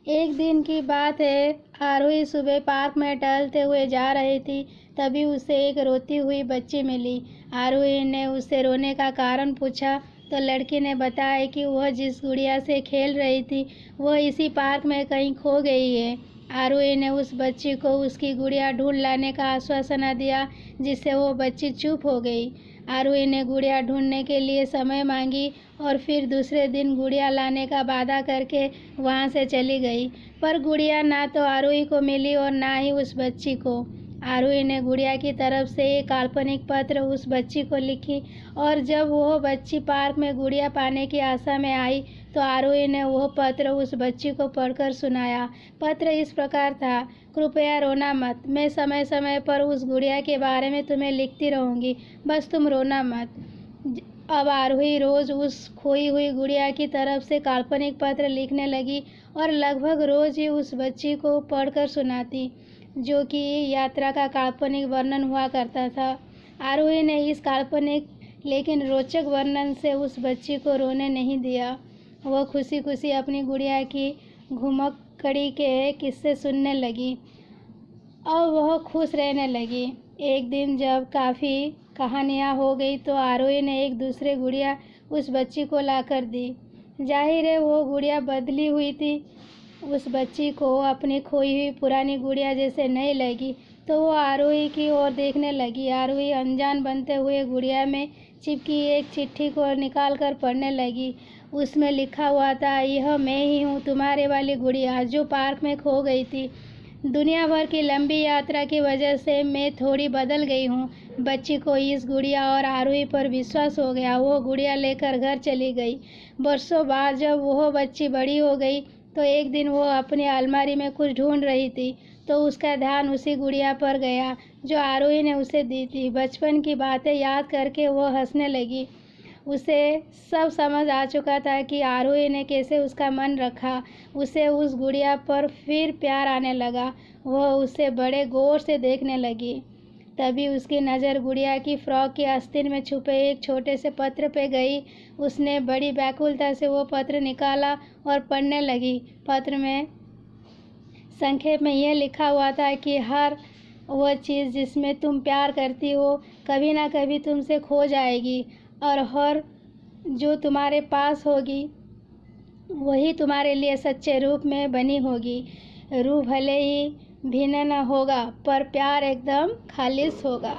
एक दिन की बात है, आरोही सुबह पार्क में टहलते हुए जा रही थी। तभी उसे एक रोती हुई बच्ची मिली। आरोही ने उससे रोने का कारण पूछा तो लड़की ने बताया कि वह जिस गुड़िया से खेल रही थी वह इसी पार्क में कहीं खो गई है। आरोही ने उस बच्ची को उसकी गुड़िया ढूंढ लाने का आश्वासन दिया, जिससे वो बच्ची चुप हो गई। आरोही ने गुड़िया ढूंढने के लिए समय मांगी और फिर दूसरे दिन गुड़िया लाने का वादा करके वहाँ से चली गई। पर गुड़िया ना तो आरोही को मिली और ना ही उस बच्ची को। आरोही ने गुड़िया की तरफ से एक काल्पनिक पत्र उस बच्ची को लिखी और जब वह बच्ची पार्क में गुड़िया पाने की आशा में आई तो आरोही ने वह पत्र उस बच्ची को पढ़कर सुनाया। पत्र इस प्रकार था, कृपया रोना मत, मैं समय समय पर उस गुड़िया के बारे में तुम्हें लिखती रहूँगी, बस तुम रोना मत। अब आरोही रोज़ उस खोई हुई गुड़िया की तरफ से काल्पनिक पत्र लिखने लगी और लगभग रोज़ ही उस बच्ची को पढ़कर सुनाती, जो कि यात्रा का काल्पनिक वर्णन हुआ करता था। आरोही ने इस काल्पनिक लेकिन रोचक वर्णन से उस बच्ची को रोने नहीं दिया। वह खुशी खुशी अपनी गुड़िया की घुमक्कड़ी के किस्से सुनने लगी। अब वह खुश रहने लगी। एक दिन जब काफ़ी कहानियाँ हो गई तो आरोही ने एक दूसरे गुड़िया उस बच्ची को लाकर दी। जाहिर है वो गुड़िया बदली हुई थी। उस बच्ची को अपनी खोई हुई पुरानी गुड़िया जैसे नहीं लगी तो वो आरोही की ओर देखने लगी। आरोही अनजान बनते हुए गुड़िया में चिपकी एक चिट्ठी को निकाल कर पढ़ने लगी। उसमें लिखा हुआ था, यह मैं ही हूँ, तुम्हारे वाली गुड़िया जो पार्क में खो गई थी। दुनिया भर की लंबी यात्रा की वजह से मैं थोड़ी बदल गई हूँ। बच्ची को इस गुड़िया और आरोही पर विश्वास हो गया। वो गुड़िया लेकर घर चली गई। बरसों बाद जब वह बच्ची बड़ी हो गई तो एक दिन वो अपनी अलमारी में कुछ ढूंढ रही थी तो उसका ध्यान उसी गुड़िया पर गया जो आरोही ने उसे दी थी। बचपन की बातें याद करके वो हंसने लगी। उसे सब समझ आ चुका था कि आरोही ने कैसे उसका मन रखा। उसे उस गुड़िया पर फिर प्यार आने लगा। वह उसे बड़े गौर से देखने लगी। तभी उसकी नज़र गुड़िया की फ्रॉक की आस्तीन में छुपे एक छोटे से पत्र पे गई। उसने बड़ी व्याकुलता से वो पत्र निकाला और पढ़ने लगी। पत्र में संक्षेप में यह लिखा हुआ था कि हर वह चीज़ जिसमें तुम प्यार करती हो कभी ना कभी तुमसे खो जाएगी और हर जो तुम्हारे पास होगी वही तुम्हारे लिए सच्चे रूप में बनी होगी। रूह भले ही भिन्न न होगा पर प्यार एकदम खालिश होगा।